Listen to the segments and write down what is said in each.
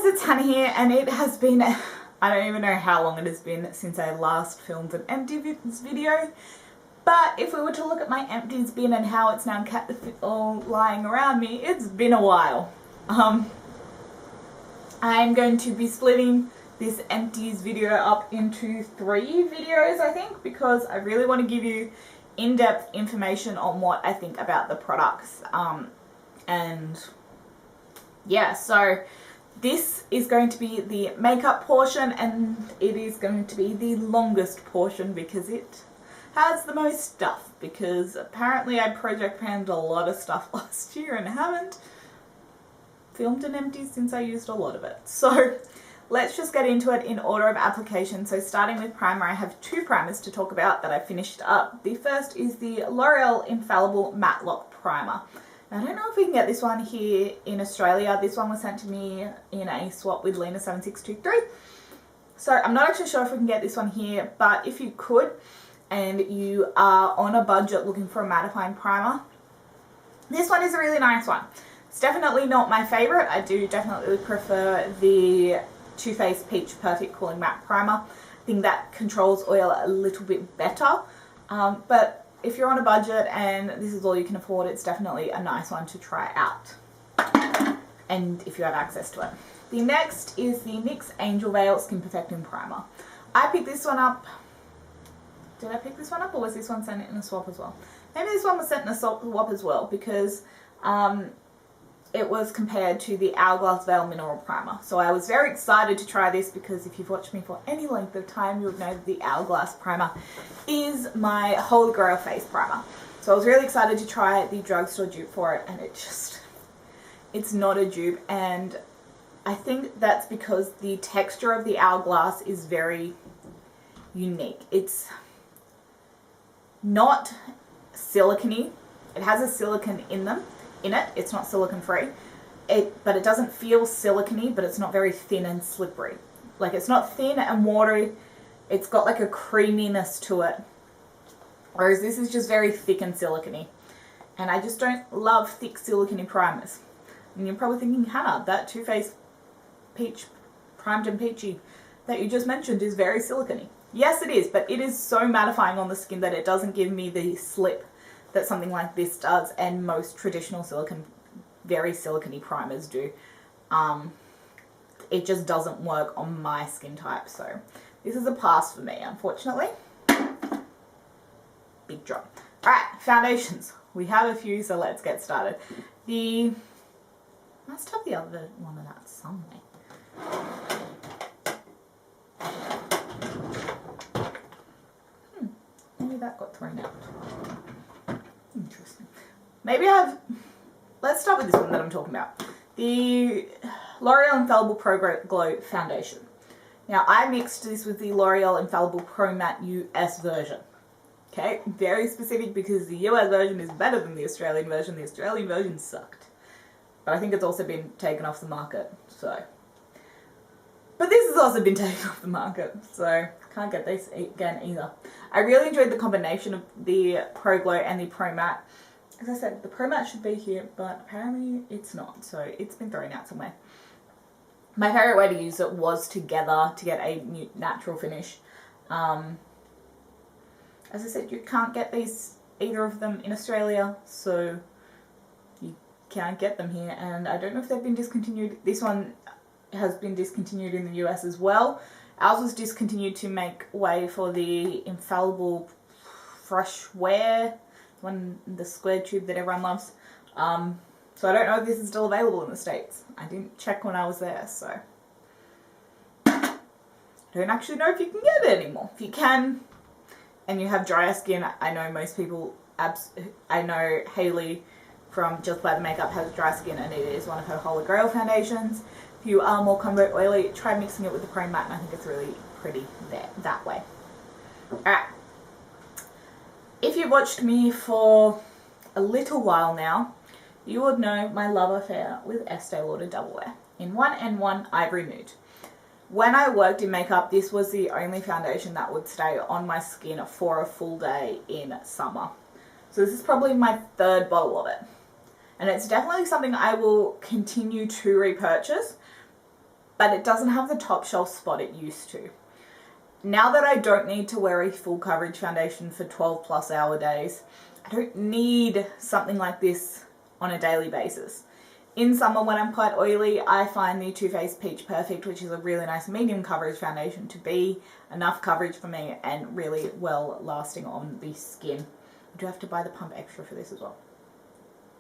guys, it's Hannah here, and it has been, I don't even know how long it has been since I last filmed an Empties video, but if we were to look at my Empties bin and how it's now all lying around me, it's been a while. I'm going to be splitting this Empties video up into 3 videos, I think, because I really want to give you in-depth information on what I think about the products, and yeah, so this is going to be the makeup portion, and it is going to be the longest portion because it has the most stuff, because apparently I project panned a lot of stuff last year and haven't filmed an Empty since I used a lot of it. So let's just get into it in order of application. So starting with primer, I have 2 primers to talk about that I finished up. The first is the L'Oreal Infallible Matte Lock Primer. I don't know if we can get this one here in Australia. This one was sent to me in a swap with Lena 7623. So I'm not actually sure if we can get this one here, but if you could and you are on a budget looking for a mattifying primer, this one is a really nice one. It's definitely not my favorite. I do definitely prefer the Too Faced Peach Perfect Cooling Matte Primer. I think that controls oil a little bit better, but if you're on a budget and this is all you can afford, it's definitely a nice one to try out, and if you have access to it. The next is the NYX Angel Veil Skin Perfecting Primer. I picked this one up. Did I pick this one up, or was this one sent in a swap as well? Maybe this one was sent in a swap as well, because it was compared to the Hourglass Veil Mineral Primer. So I was very excited to try this because if you've watched me for any length of time, you would know that the Hourglass Primer is my Holy Grail face primer. So I was really excited to try the drugstore dupe for it, and it's not a dupe, and I think that's because the texture of the Hourglass is very unique. It's not silicone-y. It has a silicone in it. It's not silicone free. But it doesn't feel silicone-y, but it's not very thin and slippery. Like, it's not thin and watery. It's got like a creaminess to it. Whereas this is just very thick and silicone-y. And I just don't love thick silicone primers. And you're probably thinking, Hannah, that Too Faced Peach Primed and Peachy that you just mentioned is very silicone-y. Yes, it is, but it is so mattifying on the skin that it doesn't give me the slip that something like this does, and most traditional very silicone-y primers do. It just doesn't work on my skin type, so this is a pass for me, unfortunately. Big drop. Alright, foundations. We have a few, so let's get started. Must have the other one of that somewhere. Maybe that got thrown out. Interesting. Maybe let's start with this one that I'm talking about. The L'Oreal Infallible Pro Glow Foundation. Now, I mixed this with the L'Oreal Infallible Pro Matte US version. Okay, very specific because the US version is better than the Australian version. The Australian version sucked. But I think it's also been taken off the market, so. But this has also been taken off the market, so can't get this again either. I really enjoyed the combination of the Pro Glow and the Pro Matte. As I said, the Pro Matte should be here, but apparently it's not, so it's been thrown out somewhere. My favourite way to use it was together to get a natural finish. As I said, you can't get either of them in Australia, so you can't get them here, and I don't know if they've been discontinued. This one has been discontinued in the US as well. Ours was discontinued to make way for the Infallible Fresh Wear, the square tube that everyone loves. So I don't know if this is still available in the States. I didn't check when I was there, so I don't actually know if you can get it anymore. If you can, and you have drier skin, I know most people, I know Hayley from Just Buy the Makeup has dry skin, and it is one of her Holy Grail foundations. If you are more combo oily, try mixing it with the Pro Matte, and I think it's really pretty that way. Alright. If you've watched me for a little while now, you would know my love affair with Estee Lauder Double Wear in 1N1 Ivory Nude. When I worked in makeup, this was the only foundation that would stay on my skin for a full day in summer. So this is probably my 3rd bottle of it. And it's definitely something I will continue to repurchase. but it doesn't have the top shelf spot it used to. Now that I don't need to wear a full coverage foundation for 12 plus hour days, I don't need something like this on a daily basis. In summer when I'm quite oily, I find the Too Faced Peach Perfect, which is a really nice medium coverage foundation, to be enough coverage for me and really well lasting on the skin. I do have to buy the pump extra for this as well.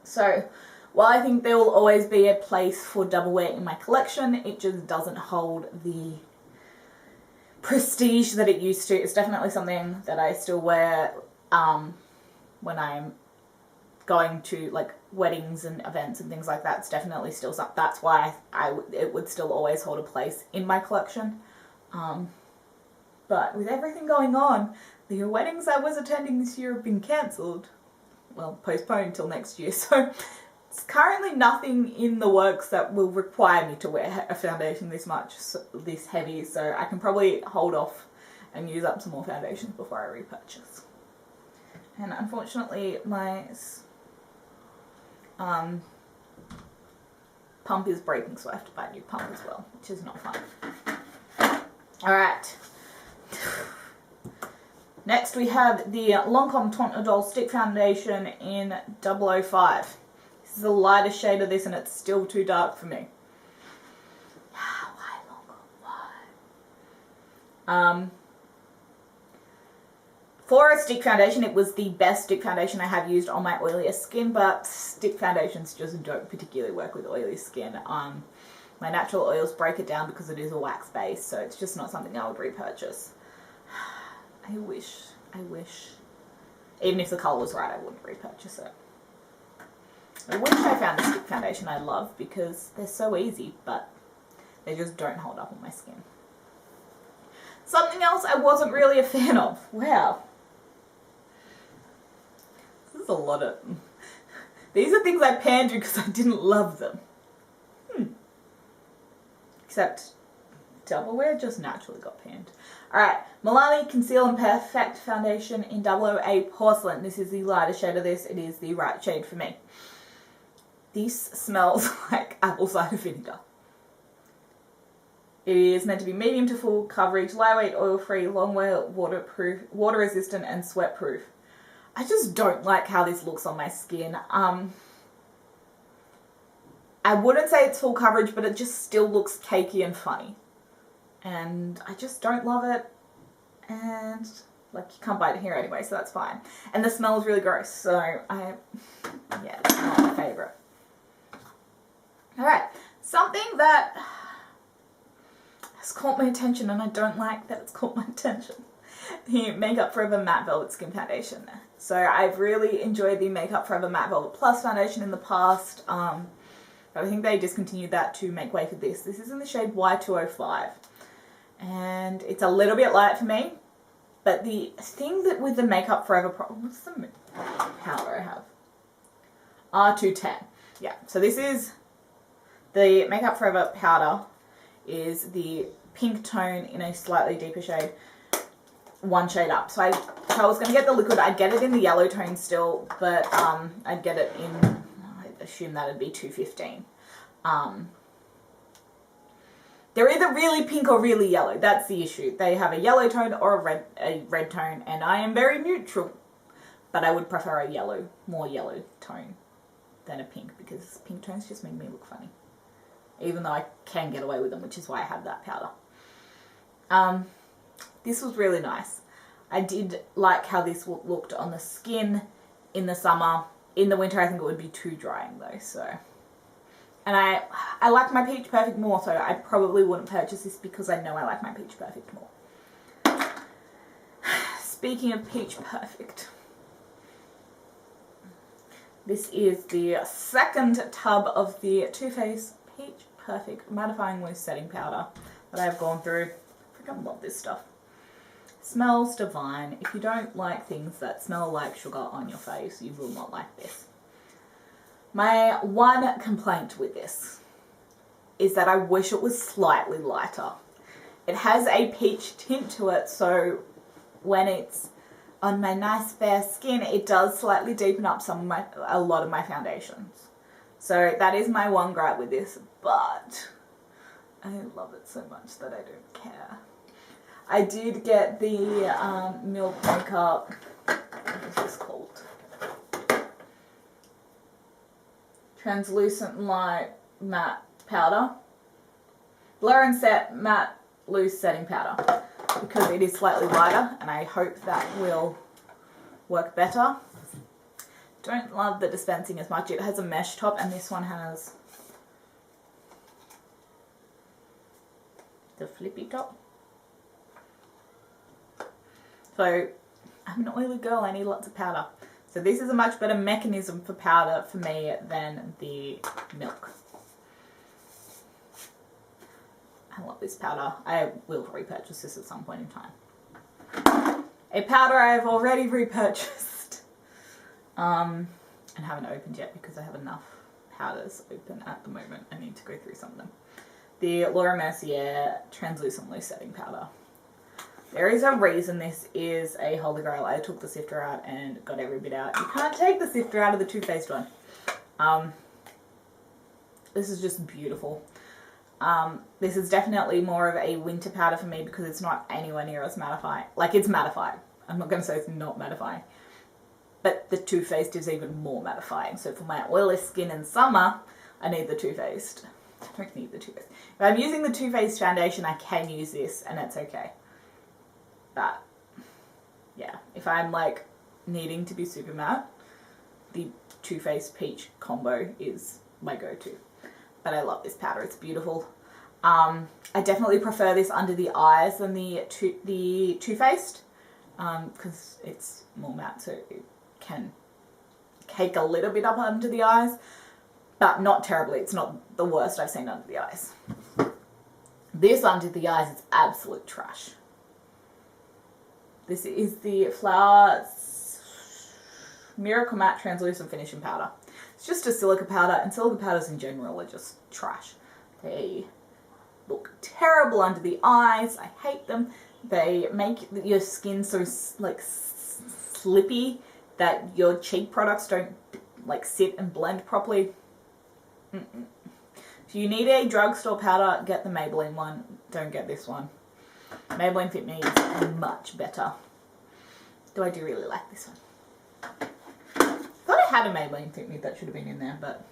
So while I think there will always be a place for double wear in my collection, it just doesn't hold the prestige that it used to. It's definitely something that I still wear when I'm going to like weddings and events and things like that. It's definitely still something. That's why it would still always hold a place in my collection. But with everything going on, the weddings I was attending this year have been cancelled. Well, postponed till next year. So it's currently nothing in the works that will require me to wear a foundation this heavy. So I can probably hold off and use up some more foundations before I repurchase. And unfortunately, my pump is breaking, so I have to buy a new pump as well, which is not fun. Alright. Next we have the Lancome Teint Idole Stick Foundation in 005. This is a lighter shade of this and it's still too dark for me. Why Lancome? Why? For a stick foundation, it was the best stick foundation I have used on my oilier skin, but stick foundations just don't particularly work with oily skin. My natural oils break it down because it is a wax base, so it's just not something I would repurchase. I wish. Even if the colour was right, I wouldn't repurchase it. I wish I found a stick foundation I love because they're so easy, but they just don't hold up on my skin. Something else I wasn't really a fan of. Wow. This is a lot of... These are things I panned you because I didn't love them. Except double wear just naturally got panned. Alright, Milani Conceal and Perfect Foundation in 008 Porcelain. This is the lighter shade of this. It is the right shade for me. This smells like apple cider vinegar. It is meant to be medium to full coverage, lightweight, oil-free, long-wear, waterproof, water-resistant, and sweat-proof. I just don't like how this looks on my skin. I wouldn't say it's full coverage, but it just still looks cakey and funny. And I just don't love it. And, like, you can't buy it here anyway, so that's fine. And the smell is really gross, so yeah, it's not my favourite. Alright, something that has caught my attention, and I don't like that it's caught my attention. The Makeup Forever Matte Velvet Skin Foundation. So I've really enjoyed the Makeup Forever Matte Velvet Plus foundation in the past. I think they discontinued that to make way for this. This is in the shade Y205. And it's a little bit light for me. But the thing that with the Makeup Forever... What's the powder I have? R210. Yeah, so this is... The Makeup Forever powder is the pink tone in a slightly deeper shade, one shade up. So if I was going to get the liquid, I'd get it in the yellow tone still, but I'd get it in, I assume that'd be 215. They're either really pink or really yellow. That's the issue. They have a yellow tone or a red tone, and I am very neutral, but I would prefer a yellow, more yellow tone than a pink, because pink tones just make me look funny. Even though I can get away with them, which is why I have that powder. This was really nice. I did like how this looked on the skin in the summer. In the winter, I think it would be too drying though, so. And I like my Peach Perfect more, so I probably wouldn't purchase this because I know I like my Peach Perfect more. Speaking of Peach Perfect, this is the second tub of the Too Faced Peach Perfect Mattifying Loose Setting Powder that I've gone through. I freaking love this stuff. Smells divine. If you don't like things that smell like sugar on your face, you will not like this. My one complaint with this is that I wish it was slightly lighter. It has a peach tint to it, so when it's on my nice fair skin, it does slightly deepen up a lot of my foundations. So that is my one gripe with this, but I love it so much that I don't care. I did get the Milk Makeup, what is this called? Translucent Light Matte Powder. Blur and Set Matte Loose Setting Powder. Because it is slightly lighter and I hope that will work better. Don't love the dispensing as much. It has a mesh top and this one has the flippy top. So I'm an oily girl, I need lots of powder. So this is a much better mechanism for powder for me than the milk. I love this powder. I will repurchase this at some point in time. A powder I have already repurchased. And haven't opened yet because I have enough powders open at the moment. I need to go through some of them. The Laura Mercier Translucent Loose Setting Powder. There is a reason this is a holy grail. I took the sifter out and got every bit out. You can't take the sifter out of the Too Faced one. This is just beautiful. This is definitely more of a winter powder for me because it's not anywhere near as mattifying. Like, it's mattifying. I'm not going to say it's not mattifying. But the Too Faced is even more mattifying. So for my oily skin in summer, I need the Too Faced. I don't need the Too Faced. If I'm using the Too Faced foundation, I can use this and it's okay. But, yeah. If I'm, like, needing to be super matte, the Too Faced Peach combo is my go-to. But I love this powder. It's beautiful. I definitely prefer this under the eyes than the Too Faced because it's more matte, so it can cake a little bit up under the eyes, but not terribly. It's not the worst I've seen under the eyes. This under the eyes is absolute trash. This is the Flower Miracle Matte Translucent Finishing Powder. It's just a silica powder, and silica powders in general are just trash. They look terrible under the eyes. I hate them. They make your skin so like slippy that your cheek products don't like sit and blend properly. If you need a drugstore powder, get the Maybelline one. Don't get this one. Maybelline Fit Me is much better. Though I do really like this one. Thought I had a Maybelline Fit Me that should have been in there, but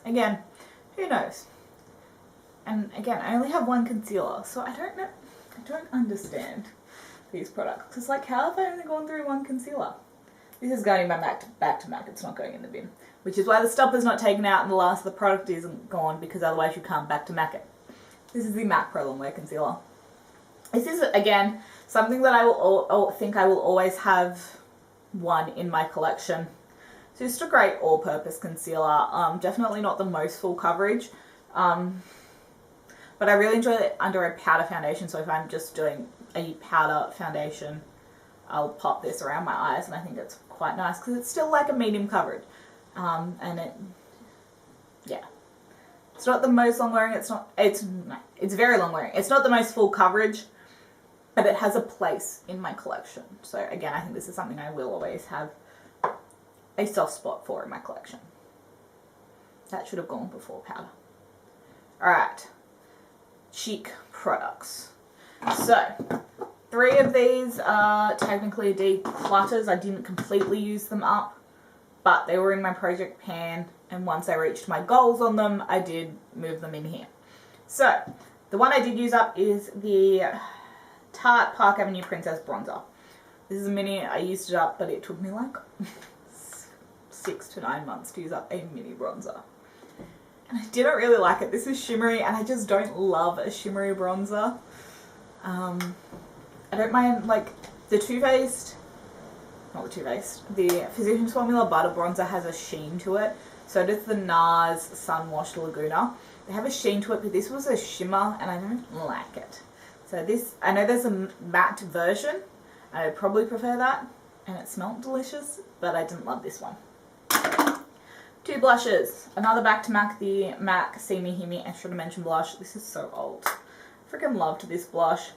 again, who knows? And again, I only have one concealer, so I don't know. I don't understand these products. Because, like, how have I only gone through one concealer? This is going in my back to MAC. It's not going in the bin. Which is why the stopper's not taken out and the last of the product isn't gone, because otherwise you can't back to MAC it. This is the MAC Pro Longwear Concealer. This is, again, something that I will think I will always have one in my collection. It's just a great all-purpose concealer. Definitely not the most full coverage. But I really enjoy it under a powder foundation, so if I'm just doing a powder foundation, I'll pop this around my eyes, and I think it's quite nice, because it's still like a medium coverage. And it, yeah. It's not the most long wearing, it's very long wearing. It's not the most full coverage, but it has a place in my collection. So again, I think this is something I will always have a soft spot for in my collection. That should have gone before powder. Alright. Cheek products. So, 3 of these are technically declutters. I didn't completely use them up, but they were in my project pan, and once I reached my goals on them, I did move them in here. So, the one I did use up is the Tarte Park Avenue Princess Bronzer. This is a mini. I used it up, but it took me like 6 to 9 months to use up a mini bronzer. And I didn't really like it. This is shimmery, and I just don't love a shimmery bronzer. I don't mind, like, the Too Faced, not the Too Faced, the Physicians Formula Butter Bronzer has a sheen to it. So does the NARS Sun Washed Laguna. They have a sheen to it, but this was a shimmer, and I don't like it. So this, I know there's a matte version, and I'd probably prefer that, and it smelled delicious, but I didn't love this one. 2 blushes. Another back to MAC, the MAC See Me Hear Me Extra Dimension Blush. This is so old. I freaking loved this blush.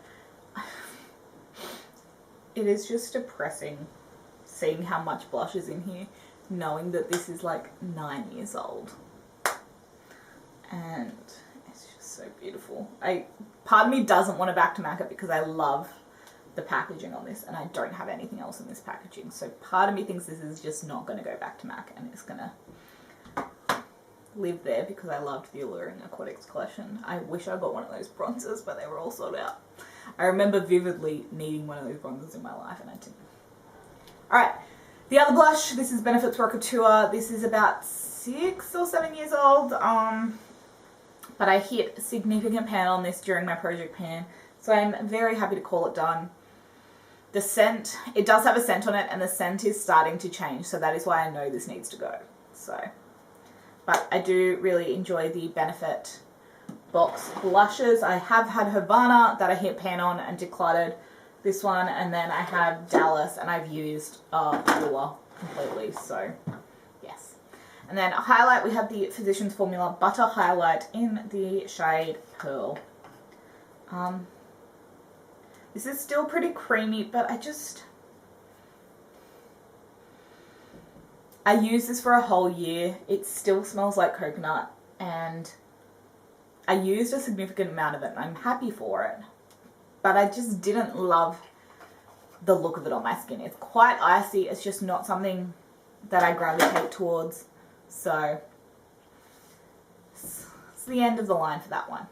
It is just depressing seeing how much blush is in here, knowing that this is like 9 years old. And it's just so beautiful. beautiful. Part of me doesn't want to back to MAC it because I love the packaging on this and I don't have anything else in this packaging. So part of me thinks this is just not going to go back to MAC and it's going to live there because I loved the Alluring Aquatics collection. I wish I got one of those bronzers, but they were all sold out. I remember vividly needing one of those bronzers in my life and I didn't. Alright, the other blush, this is Benefit's Rocket Tour. This is about 6 or 7 years old. But I hit significant pan on this during my project pan, so I'm very happy to call it done. The scent, it does have a scent on it, and the scent is starting to change, so that is why I know this needs to go. So, but I do really enjoy the Benefit box blushes. I have had Havana that I hit pan on and decluttered. This one, and then I have Dallas, and I've used Hoola completely, so yes. And then a highlight, we have the Physicians Formula Butter Highlight in the shade Pearl. This is still pretty creamy, but I used this for a whole year. It still smells like coconut, and I used a significant amount of it, and I'm happy for it. But I just didn't love the look of it on my skin. It's quite icy. It's just not something that I gravitate towards. So it's the end of the line for that one.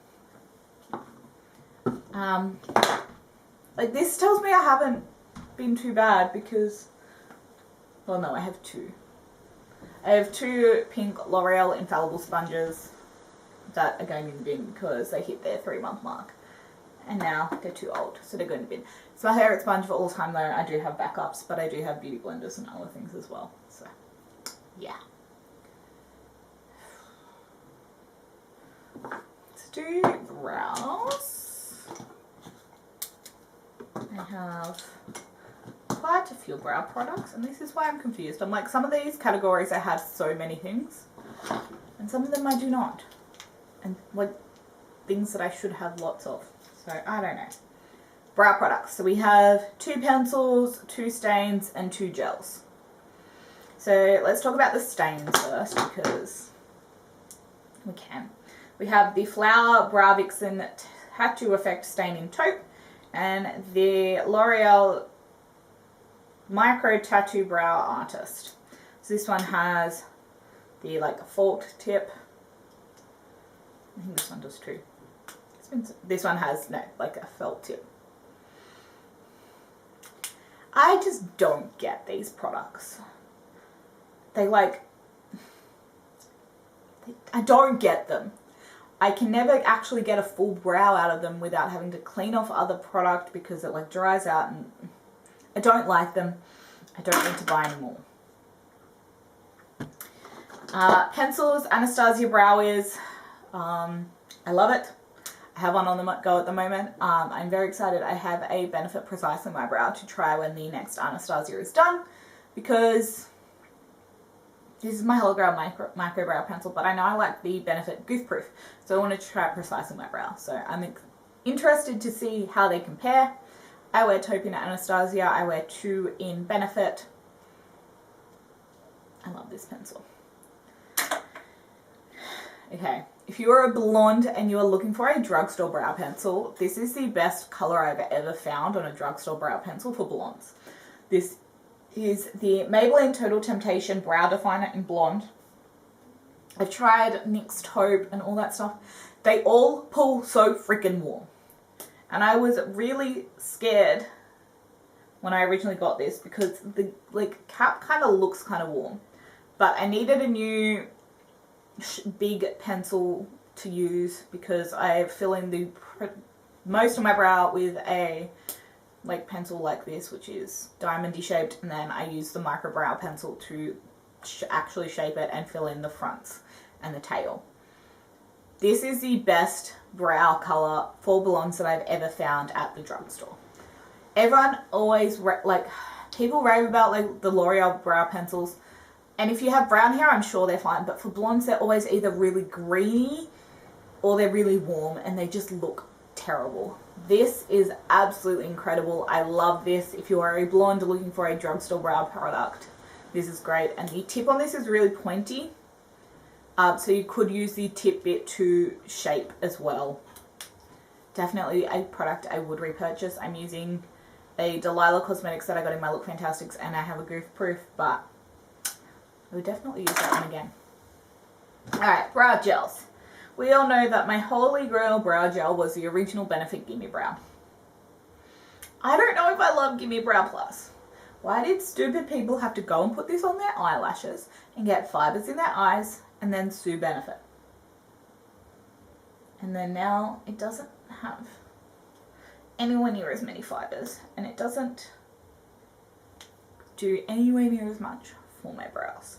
Like this tells me I haven't been too bad because, well no, I have two. I have two pink L'Oreal Infallible sponges that are going in the bin because they hit their 3-month mark. And now they're too old, so they're going to bin. It's my favourite sponge for all time though. I do have backups, but I do have beauty blenders and other things as well. So, yeah. Let's do brows. I have quite a few brow products, and this is why I'm confused. I'm like, some of these categories I have so many things, and some of them I do not. And like, things that I should have lots of. So, I don't know. Brow products. So we have 2 pencils, 2 stains, and 2 gels. So let's talk about the stains first because we can. We have the Flower Brow Vixen Tattoo Effect Staining Taupe and the L'Oreal Micro Tattoo Brow Artist. So this one has the like fault tip. I think this one does too. This one has, no, like a felt tip. I just don't get these products. They like, I don't get them. I can never actually get a full brow out of them without having to clean off other product because it like dries out, and I don't like them. I don't need to buy any more. Pencils, Anastasia Brow Wiz. I love it. I have one on the go at the moment. I'm very excited. I have a Benefit Precise in my brow to try when the next Anastasia is done because this is my hologram micro brow pencil, but I know I like the Benefit Goof Proof, so I wanted to try it Precise in my brow. So I'm interested to see how they compare. I wear taupe in Anastasia. I wear 2 in Benefit. I love this pencil. Okay, if you are a blonde and you are looking for a drugstore brow pencil, this is the best color I've ever found on a drugstore brow pencil for blondes. This is the Maybelline Total Temptation Brow Definer in blonde. I've tried NYX Taupe and all that stuff. They all pull so freaking warm. And I was really scared when I originally got this because the like cap kind of looks kind of warm. But I needed a new big pencil to use because I fill in the most of my brow with a like pencil like this, which is diamondy shaped, and then I use the micro brow pencil to actually shape it and fill in the fronts and the tail. This is the best brow color for blondes that I've ever found at the drugstore. Everyone always people rave about like the L'Oreal brow pencils. And if you have brown hair, I'm sure they're fine. But for blondes, they're always either really greeny or they're really warm and they just look terrible. This is absolutely incredible. I love this. If you are a blonde looking for a drugstore brow product, this is great. And the tip on this is really pointy. So you could use the tip bit to shape as well. definitely a product I would repurchase. I'm using a Delilah Cosmetics that I got in my Look Fantastics, and I have a Goof Proof, but I would definitely use that one again. Alright, brow gels. We all know that my holy grail brow gel was the original Benefit Gimme Brow. I don't know if I love Gimme Brow Plus. Why did stupid people have to go and put this on their eyelashes and get fibers in their eyes and then sue Benefit? And then now it doesn't have anywhere near as many fibers, and it doesn't do anywhere near as much for my brows.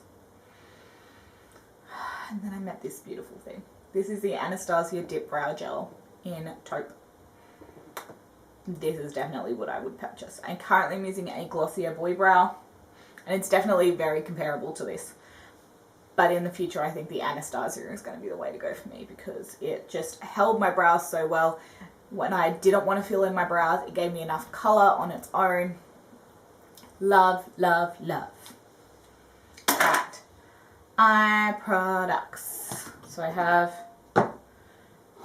And then I met this beautiful thing. This is the Anastasia Dip Brow Gel in taupe. This is definitely what I would purchase. I'm currently using a Glossier Boy Brow, and it's definitely very comparable to this. But in the future, I think the Anastasia is going to be the way to go for me, because it just held my brows so well. When I didn't want to fill in my brows, it gave me enough colour on its own. Love, love, love. Right. Eye products. So I have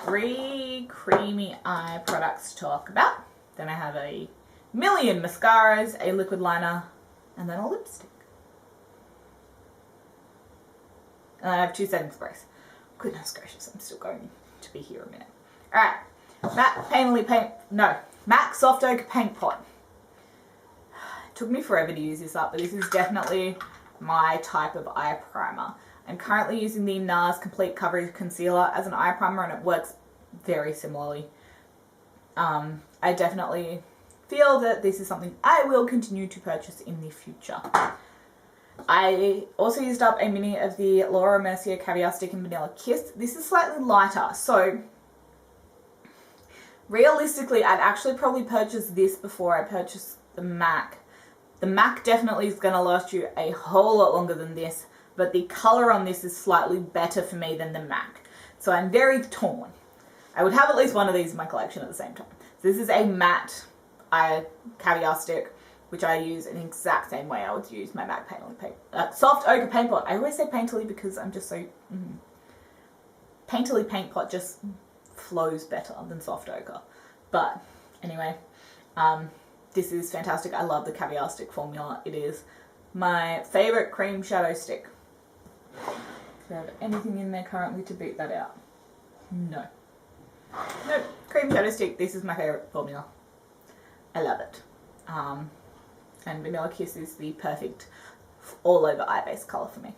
3 creamy eye products to talk about. Then I have a million mascaras, a liquid liner, and then a lipstick. And I have 2 setting sprays. Goodness gracious, I'm still going to be here a minute. Alright, MAC Soft Oak Paint Pot. It took me forever to use this up, but this is definitely my type of eye primer. I'm currently using the NARS Complete Coverage Concealer as an eye primer, and it works very similarly. I definitely feel that this is something I will continue to purchase in the future. I also used up a mini of the Laura Mercier Caviar Stick in Vanilla Kiss. This is slightly lighter, so realistically I'd actually probably purchase this before I purchase the MAC. The MAC definitely is going to last you a whole lot longer than this, but the colour on this is slightly better for me than the MAC. So I'm very torn. I would have at least one of these in my collection at the same time. So this is a matte caviar stick, which I use in the exact same way I would use my MAC Soft Ochre Paint Pot. I always say painterly because I'm just so... Painterly Paint Pot just flows better than Soft Ochre. But anyway, this is fantastic. I love the caviar stick formula. It is my favourite cream shadow stick. Do I have anything in there currently to beat that out? No. Nope, cream shadow stick. This is my favourite formula. I love it. And Vanilla Kiss is the perfect all over eye base colour for me.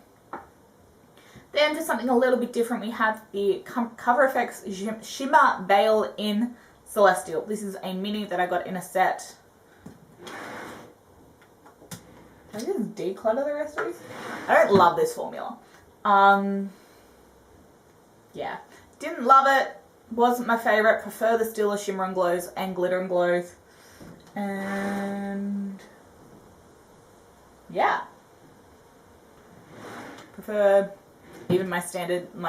Then for something a little bit different, we have the Cover FX Shimmer Veil in Celestial. This is a mini that I got in a set. Can I just declutter the rest of these? I don't love this formula. Yeah, didn't love it. Wasn't my favourite. Prefer the Stila Shimmer and Glows and Glitter and Glows. And yeah, prefer even my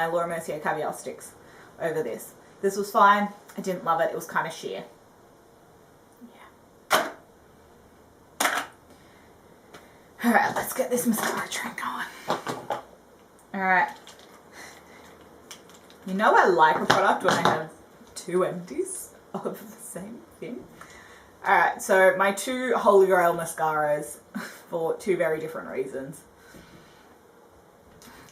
Laura Mercier Caviar sticks over this. This was fine. I didn't love it. It was kind of sheer. Yeah. Alright, let's get this mascara train going. Alright. You know I like a product when I have 2 empties of the same thing. Alright, so my 2 Holy Grail mascaras for 2 very different reasons.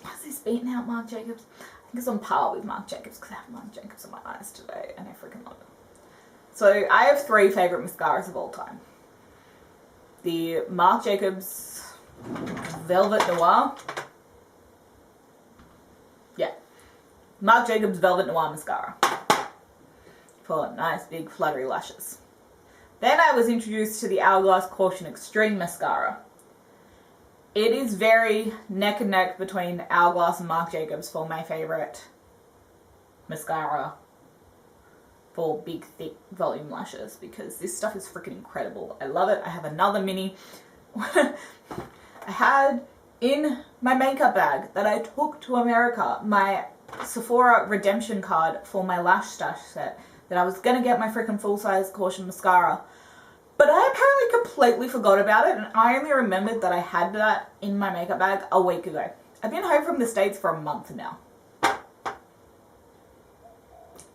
Has this beaten out Marc Jacobs? I think it's on par with Marc Jacobs because I have Marc Jacobs on my eyes today and I freaking love it. So I have 3 favourite mascaras of all time. The Marc Jacobs Velvet Noir. Yeah. Marc Jacobs Velvet Noir Mascara for nice big fluttery lashes. Then I was introduced to the Hourglass Caution Extreme Mascara. It is very neck and neck between Hourglass and Marc Jacobs for my favourite mascara for big, thick volume lashes, because this stuff is freaking incredible. I love it. I have another mini. I had in my makeup bag that I took to America my Sephora redemption card for my lash stash set that I was going to get my freaking full-size Caution mascara. But I apparently completely forgot about it, and I only remembered that I had that in my makeup bag a week ago. I've been home from the States for a month now.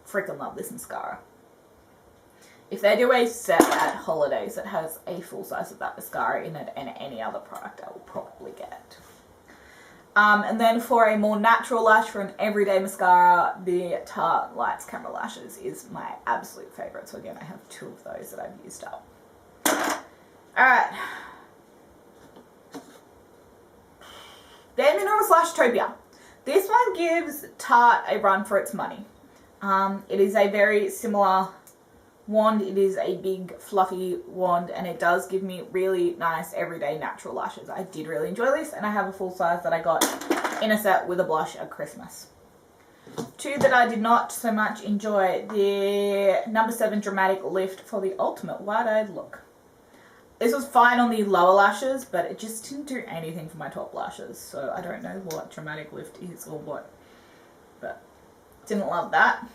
Freaking love this mascara. If they do a set at holidays that has a full size of that mascara in it and any other product, I will probably get it. And then for a more natural lash, for an everyday mascara, the Tarte Lights Camera Lashes is my absolute favourite. So again, I have 2 of those that I've used up. Alright. Bare Minerals Lashtopia. This one gives Tarte a run for its money. It is a very similar wand. It is a big fluffy wand and it does give me really nice everyday natural lashes. I did really enjoy this and I have a full size that I got in a set with a blush at Christmas. 2 that I did not so much enjoy, the number 7 Dramatic Lift for the ultimate wide-eyed look. This was fine on the lower lashes, but it just didn't do anything for my top lashes, so I don't know what Dramatic Lift is or what, but didn't love that.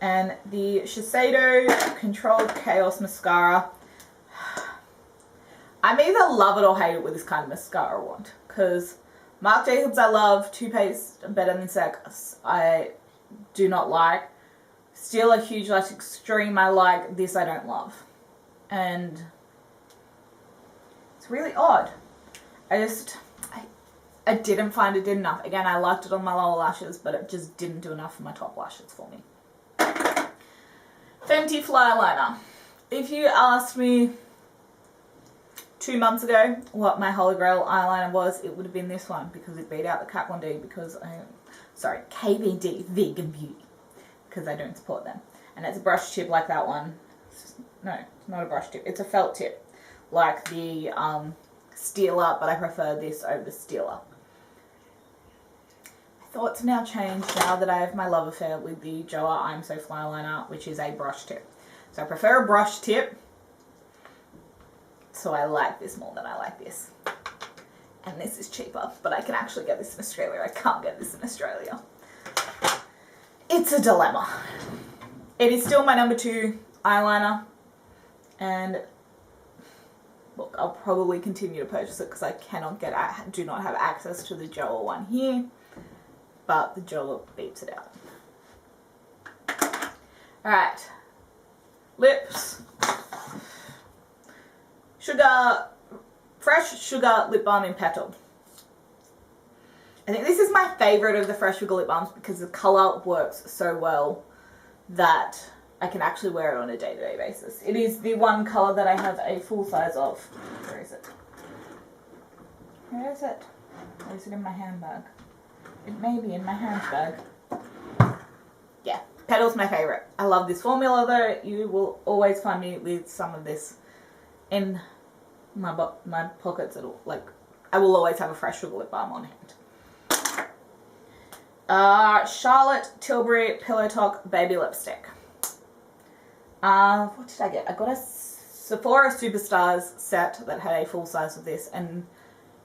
And the Shiseido Controlled Chaos Mascara. I'm either love it or hate it with this kind of mascara wand, because Marc Jacobs I love, Too Faced Better Than Sex I do not like, Still a Huge Lash Extreme I like, this I don't love. And it's really odd. I didn't find it did enough. Again, I liked it on my lower lashes, but it just didn't do enough for my top lashes for me. Fenty Fly Liner. If you asked me 2 months ago what my Holy Grail eyeliner was, it would have been this one, because it beat out the Kat Von D, because KVD, Vegan Beauty, because I don't support them. And it's a brush tip like that one. No, it's not a brush tip. It's a felt tip, like the Steeler, but I prefer this over the Steeler. Thoughts have now changed now that I have my love affair with the Joa I'm So Fly liner, which is a brush tip. So I prefer a brush tip, so I like this more than I like this. And this is cheaper, but I can actually get this in Australia. I can't get this in Australia. It's a dilemma. It is still my number 2 eyeliner, and look, I'll probably continue to purchase it because I do not have access to the Joa one here. But the Joa beats it out. Alright. Lips. Fresh Sugar Lip Balm in Petal. I think this is my favourite of the Fresh Sugar Lip Balms because the colour works so well that I can actually wear it on a day-to-day basis. It is the one colour that I have a full size of. Where is it? Where is it? Or is it in my handbag? It may be in my handbag. Yeah, Petal's my favourite. I love this formula though. You will always find me with some of this in my pockets. I will always have a Fresh Sugar Lip Balm on hand. Charlotte Tilbury Pillow Talk Baby Lipstick. What did I get? I got a Sephora Superstars set that had a full size of this, and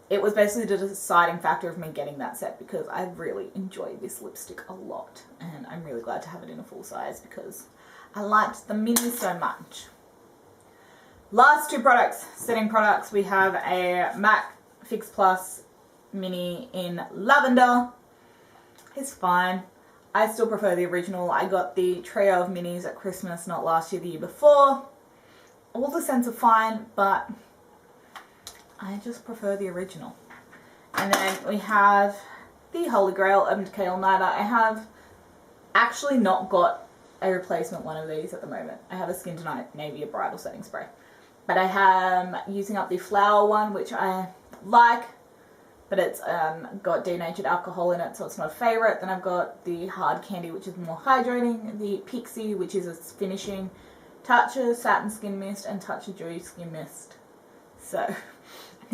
it was basically the deciding factor of me getting that set because I really enjoyed this lipstick a lot, and I'm really glad to have it in a full size because I liked the mini so much. Last 2 products, setting products, we have a MAC Fix Plus Mini in Lavender. It's fine. I still prefer the original. I got the trio of minis at Christmas, not last year, the year before. All the scents are fine, but I just prefer the original. And then we have the Holy Grail Urban Decay All Nighter. I have actually not got a replacement one of these at the moment. I have a Skin Tonight Navy Bridal Setting Spray. But I am using up the flower one, which I like, but it's got denatured alcohol in it, so it's not a favourite. Then I've got the Hard Candy, which is more hydrating, the Pixie, which is a finishing, Touch of Satin Skin Mist, and Touch of Dewy Skin Mist. So I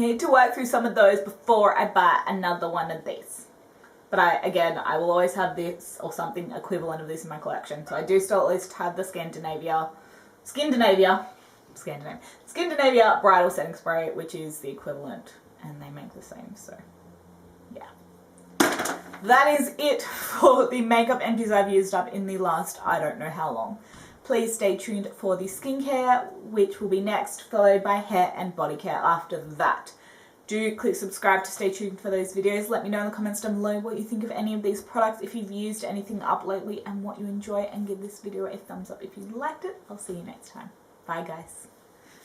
need to work through some of those before I buy another one of these. But I will always have this or something equivalent of this in my collection. So I do still at least have the Scandinavia Bridal Setting Spray, which is the equivalent, and they make the same, so yeah. That is it for the makeup empties I've used up in the last I don't know how long. Please stay tuned for the skincare, which will be next, followed by hair and body care after that. do click subscribe to stay tuned for those videos. Let me know in the comments down below what you think of any of these products, if you've used anything up lately and what you enjoy, and give this video a thumbs up if you liked it. I'll see you next time. Bye guys.